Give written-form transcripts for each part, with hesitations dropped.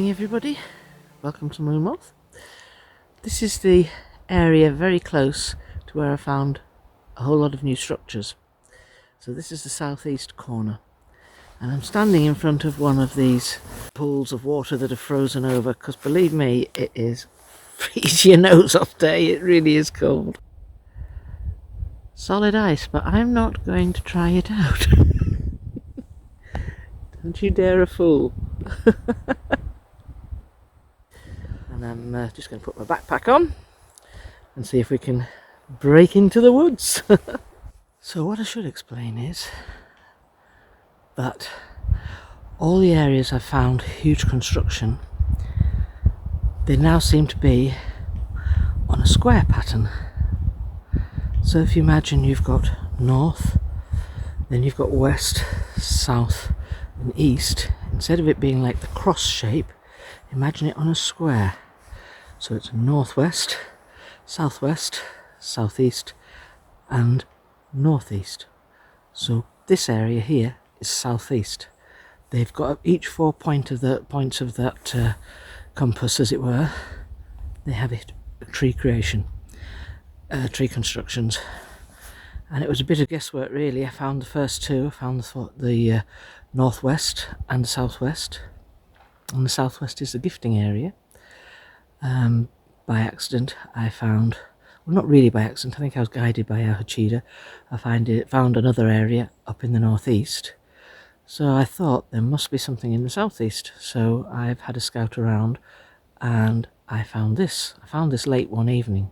morning everybody, welcome to Moon Moth. This is the area very close to where I found a whole lot of new structures. So this is the southeast corner and I'm standing in front of one of these pools of water that have frozen over, because believe me, it is freeze your nose off day. It really is cold. Solid ice, but I'm not going to try it out. Don't you dare a fool. And I'm just going to put my backpack on and see if we can break into the woods. So what I should explain is that all the areas I've found huge construction, they now seem to be on a square pattern. So if you imagine you've got north, then you've got west, south and east. Instead of it being like the cross shape, imagine it on a square. So it's northwest, southwest, southeast and northeast. So this area here is southeast. They've got each 4 points of that compass, as it were. They have a tree creation, tree constructions, and it was a bit of guesswork really. I found the first two. I found the northwest and the southwest, and the southwest is the gifting area. By accident I found, well, not really by accident, I think I was guided by our cheetah. I found another area up in the northeast, so I thought there must be something in the southeast. So I've had a scout around and I found this late one evening.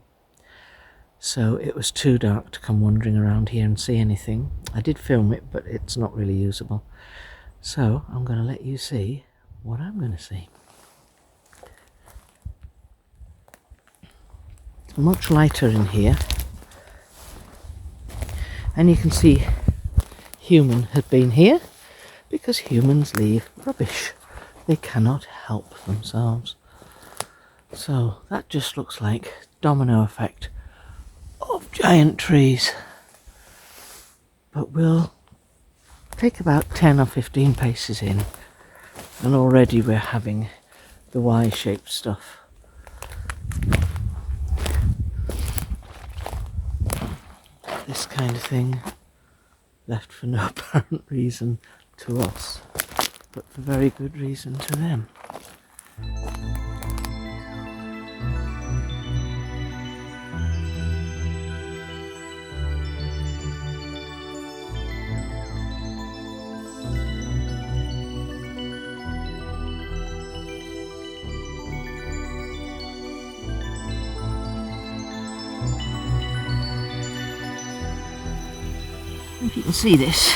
So it was too dark to come wandering around here and see anything. I did film it, but it's not really usable. So I'm going to let you see what I'm going to see. It's much lighter in here, and you can see human had been here because humans leave rubbish. They cannot help themselves. So that just looks like domino effect of giant trees. But we'll take about 10 or 15 paces in and already we're having the Y-shaped stuff. This kind of thing, left for no apparent reason to us, but for very good reason to them. If you can see this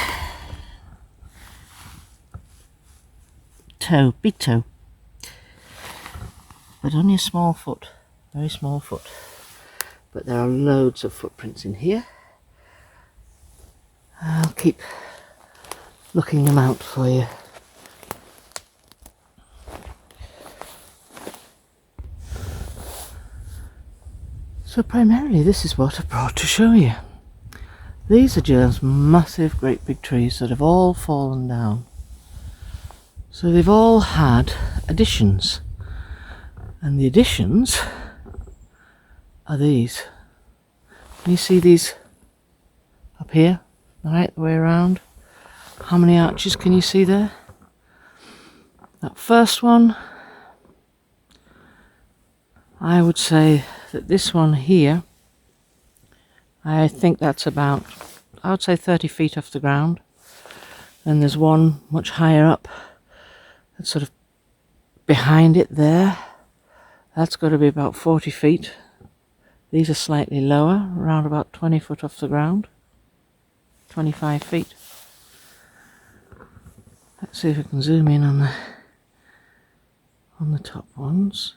toe, big toe, but only a small foot, very small foot. But there are loads of footprints in here. I'll keep looking them out for you. So primarily this is what I brought to show you. These are just massive, great big trees that have all fallen down. So they've all had additions. And the additions are these. Can you see these up here, right the way around? How many arches can you see there? That first one, I would say that this one here, I think that's about, I would say 30 feet off the ground. And there's one much higher up that's sort of behind it there. That's got to be about 40 feet. These are slightly lower, around about 20 foot off the ground. 25 feet. Let's see if we can zoom in on the top ones.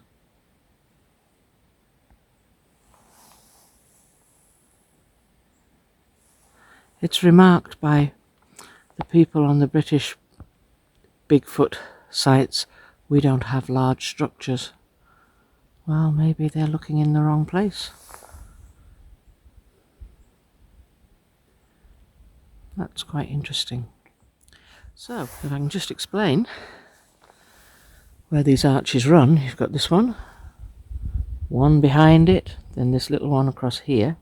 It's remarked by the people on the British Bigfoot sites, we don't have large structures. Well, maybe they're looking in the wrong place. That's quite interesting. So, if I can just explain, where these arches run, you've got this one behind it, then this little one across here,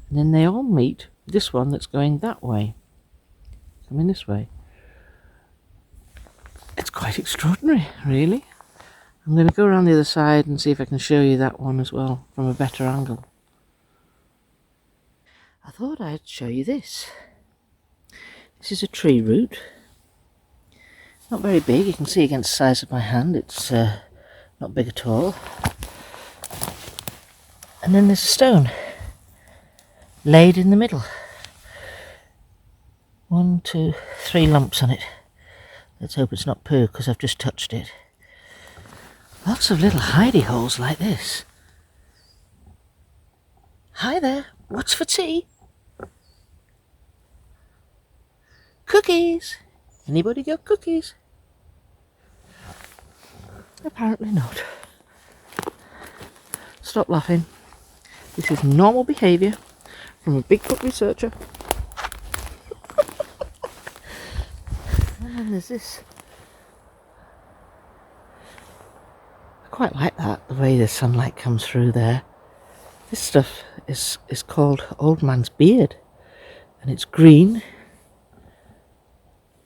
and then they all meet this one that's going that way, coming this way. It's quite extraordinary, really. I'm going to go around the other side and see if I can show you that one as well from a better angle. I thought I'd show you this. This is a tree root. Not very big, you can see against the size of my hand, it's not big at all. And then there's a stone laid in the middle. 1, 2, 3 lumps on it. Let's hope it's not poo because I've just touched it. Lots of little hidey holes like this. Hi there, what's for tea? Cookies! Anybody got cookies? Apparently not. Stop laughing. This is normal behaviour from a Bigfoot researcher. And then there's this. I quite like that, the way the sunlight comes through there. This stuff is called Old Man's Beard, and it's green,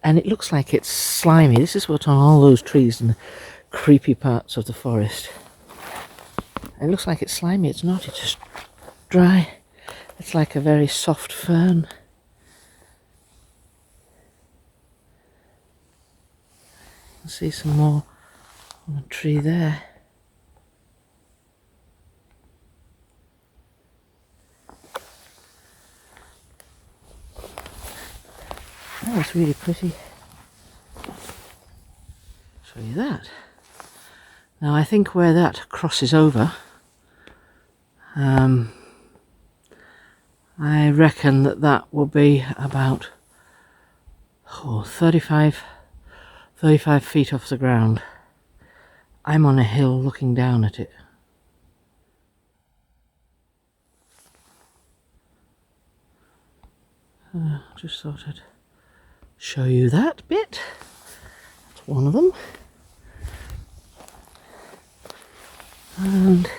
and it looks like it's slimy. This is what's on all those trees in the creepy parts of the forest. And it looks like it's slimy. It's not, it's just dry. It's like a very soft fern. You can see some more on the tree there. Oh, it's really pretty. Show you that. Now I think where that crosses over, I reckon that will be about 35 feet off the ground. I'm on a hill looking down at it. Just thought I'd show you that bit. That's one of them. And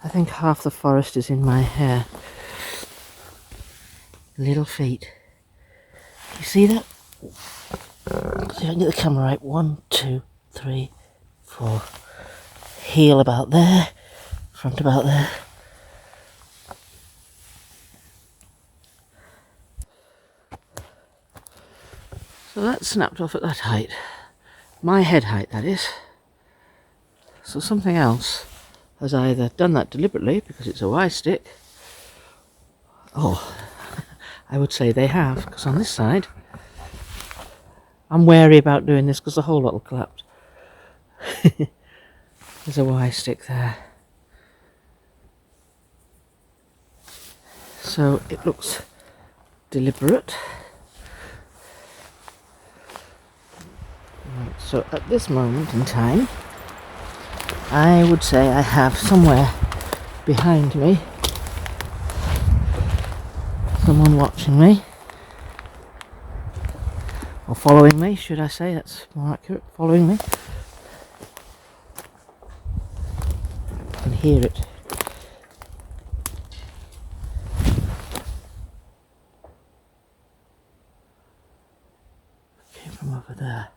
I think half the forest is in my hair. Little feet. You see that? See if I can get the camera right. 1, 2, 3, 4. Heel about there. Front about there. So that snapped off at that height. My head height, that is. So something else has either done that deliberately because it's a Y stick. Oh, I would say they have, because on this side I'm wary about doing this because the whole lot will collapse. There's a Y stick there. So it looks deliberate. Right, so at this moment in time, I would say I have somewhere behind me someone watching me, or following me, should I say, that's more accurate, following me. I can hear it. Came from over there.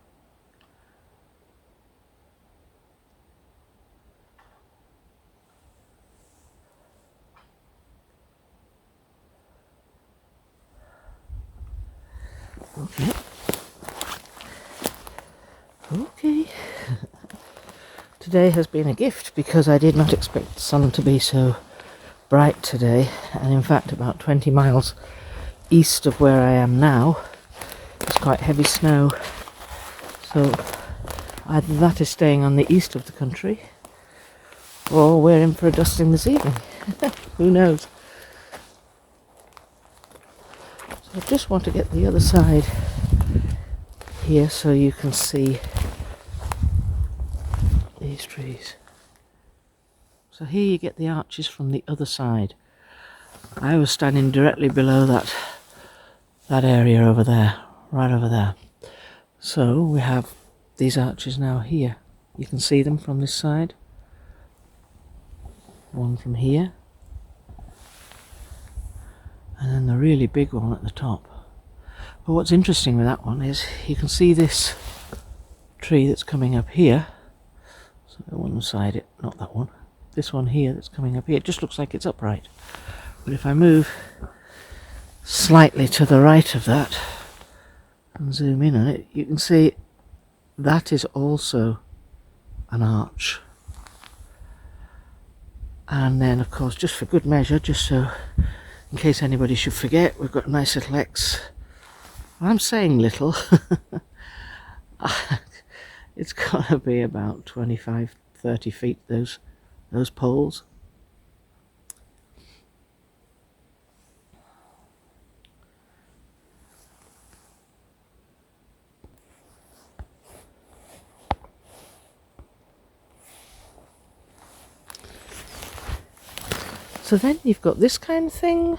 Okay. Today has been a gift because I did not expect the sun to be so bright today, and in fact about 20 miles east of where I am now it's quite heavy snow, so either that is staying on the east of the country or we're in for a dusting this evening. Who knows? So I just want to get the other side here so you can see these trees. So here you get the arches from the other side. I was standing directly below that area over there, right over there. So we have these arches now here. You can see them from this side. One from here. And then the really big one at the top. But what's interesting with that one is you can see this tree that's coming up here. So one side it, not that one. This one here that's coming up here, it just looks like it's upright. But if I move slightly to the right of that and zoom in on it, you can see that is also an arch. And then of course, just for good measure, just so in case anybody should forget, we've got a nice little X. I'm saying little. It's got to be about 25-30 feet, those poles. So then you've got this kind of thing.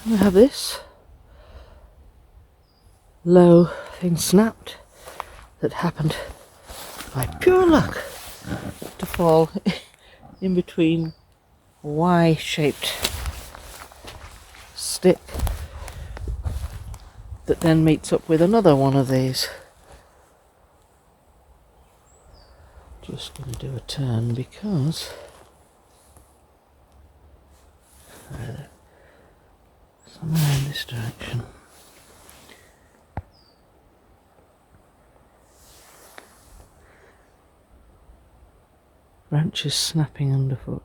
We have this low thing snapped that happened by pure luck to fall in between a Y-shaped stick that then meets up with another one of these. Just going to do a turn because somewhere in this direction. Branches snapping underfoot.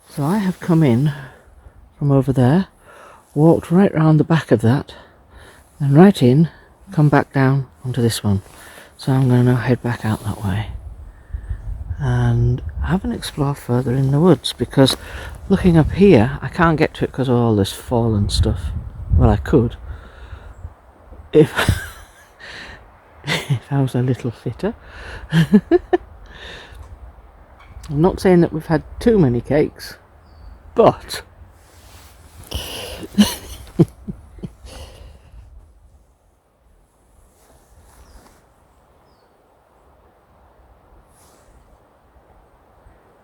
So I have come in from over there, walked right round the back of that, and right in, come back down onto this one. So I'm going to now head back out that way. And I haven't explored further in the woods because looking up here, I can't get to it because of all this fallen stuff. Well, I could. If, if I was a little fitter. I'm not saying that we've had too many cakes, but for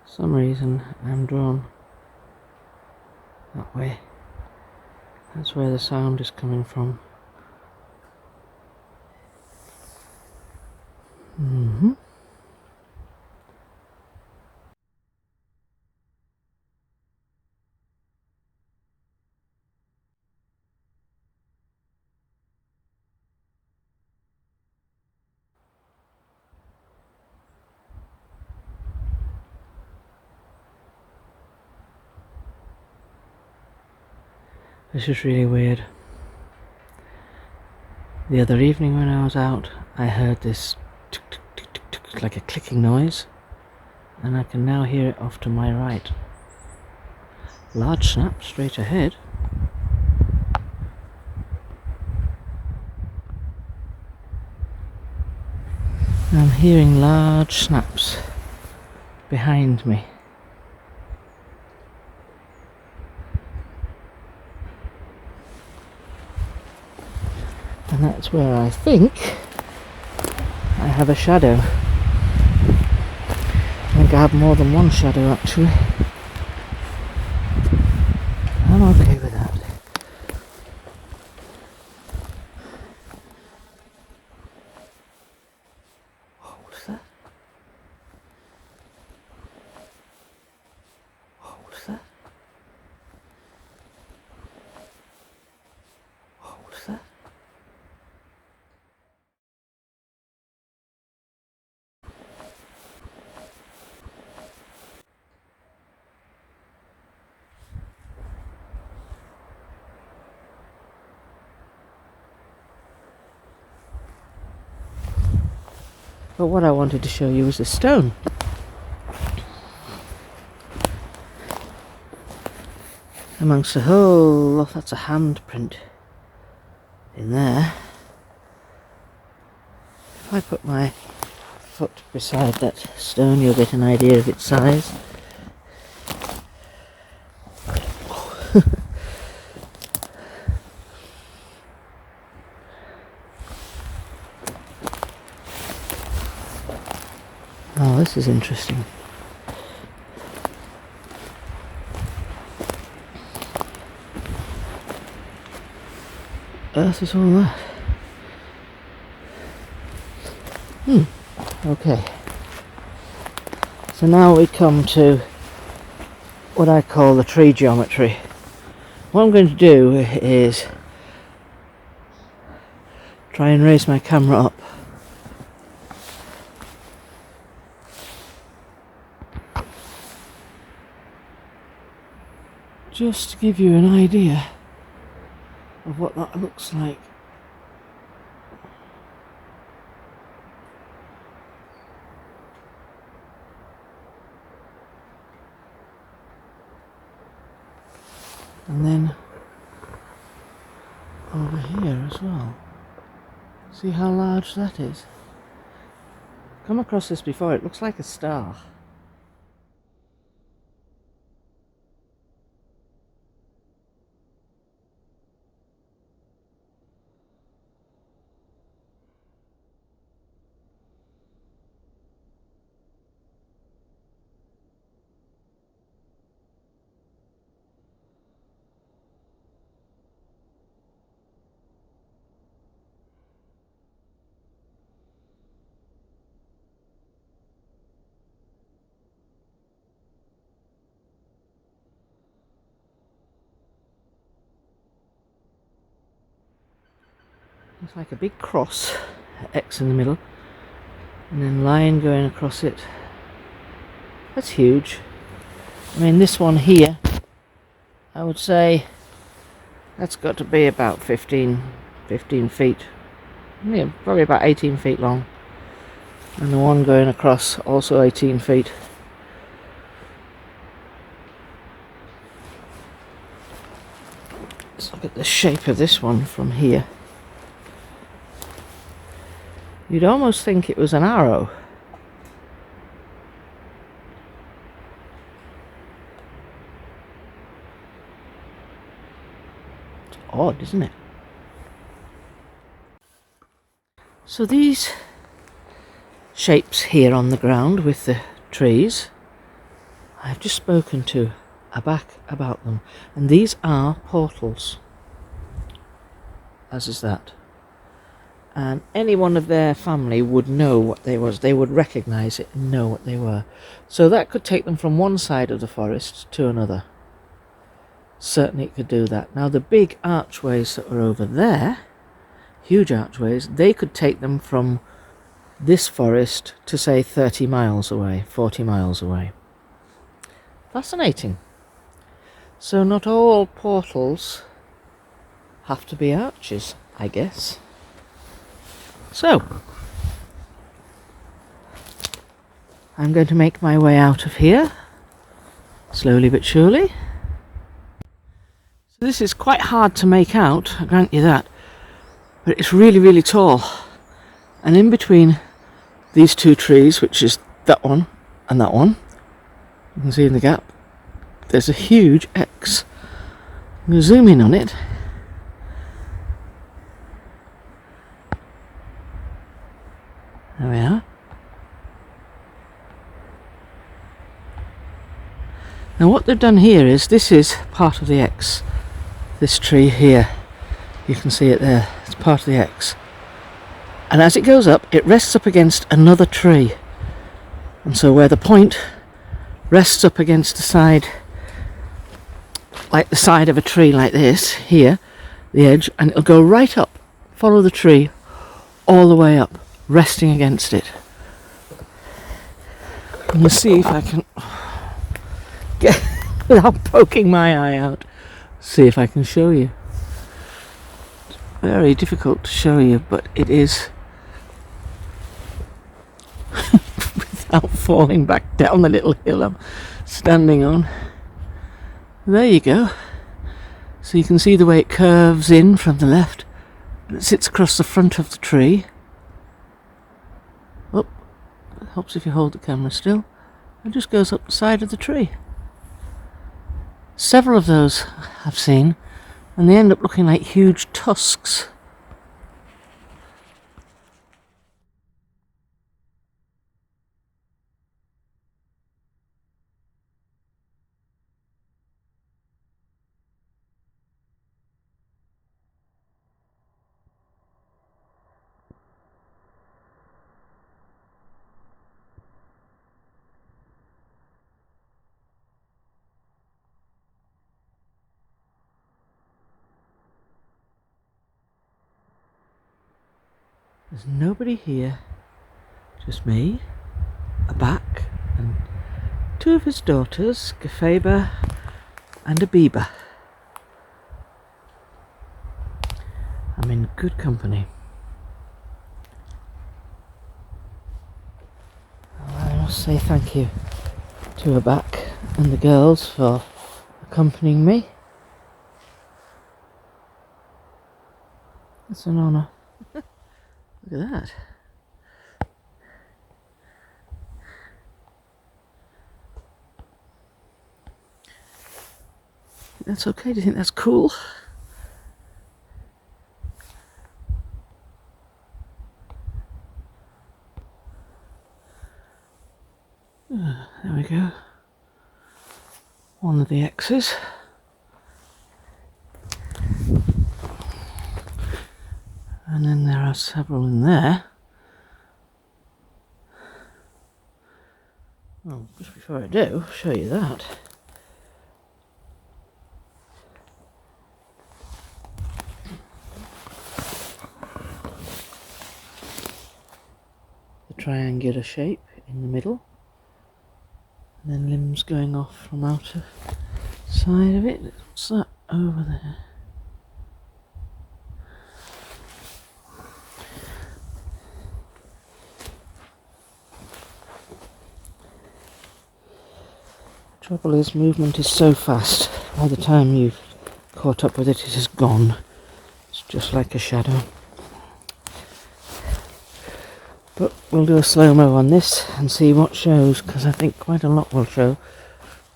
some reason I'm drawn that way. That's where the sound is coming from. This is really weird. The other evening when I was out, I heard this tuk, tuk, tuk, tuk, tuk, like a clicking noise, and I can now hear it off to my right. Large snap straight ahead. I'm hearing large snaps behind me. And that's where I think I have a shadow. I think I have more than one shadow actually. I'm okay with that. Oh, what's that? Oh, what's that? Oh, what's that? But what I wanted to show you was this stone. Amongst a whole lot, that's a handprint in there. If I put my foot beside that stone, you'll get an idea of its size. Oh, this is interesting. Earth is all that. Okay. So now we come to what I call the tree geometry. What I'm going to do is try and raise my camera up. Just to give you an idea of what that looks like. And then over here as well. See how large that is? Come across this before, it looks like a star. It's like a big cross, X in the middle, and then line going across it. That's huge. I mean, this one here, I would say that's got to be about 15 feet. Yeah, probably about 18 feet long. And the one going across, also 18 feet. Let's look at the shape of this one from here. You'd almost think it was an arrow. It's odd, isn't it? So these shapes here on the ground with the trees, I've just spoken to about them, and these are portals, as is that. And anyone of their family would know what they was. They would recognise it and know what they were. So that could take them from one side of the forest to another. Certainly it could do that. Now the big archways that were over there, huge archways, they could take them from this forest to say 30 miles away, 40 miles away. Fascinating. So not all portals have to be arches, I guess. So, I'm going to make my way out of here, slowly but surely. So this is quite hard to make out, I grant you that, but it's really, really tall. And in between these two trees, which is that one and that one, you can see in the gap, there's a huge X. I'm going to zoom in on it. There we are. Now what they've done here is, this is part of the X. This tree here, you can see it there, it's part of the X. And as it goes up, it rests up against another tree. And so where the point rests up against the side, like the side of a tree like this, here, the edge, and it'll go right up, follow the tree, all the way up, resting against it. And we'll see if I can get, without poking my eye out, see if I can show you. It's very difficult to show you, but it is without falling back down the little hill I'm standing on. There you go. So you can see the way it curves in from the left. It sits across the front of the tree. Oh, it helps if you hold the camera still. It just goes up the side of the tree. Several of those I've seen, and they end up looking like huge tusks. There's nobody here, just me, a back, and two of his daughters, Gefeba and a Biba. I'm in good company. I must say thank you to a back and the girls for accompanying me. It's an honour. Look at that. That's okay? Do you think that's cool? There we go. One of the X's. And then there are several in there. Well, just before I do, I'll show you that. The triangular shape in the middle. And then limbs going off from outer side of it. What's that over there? Trouble is, movement is so fast. By the time you've caught up with it, it is gone. It's just like a shadow. But we'll do a slow-mo on this and see what shows, because I think quite a lot will show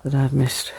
that I've missed.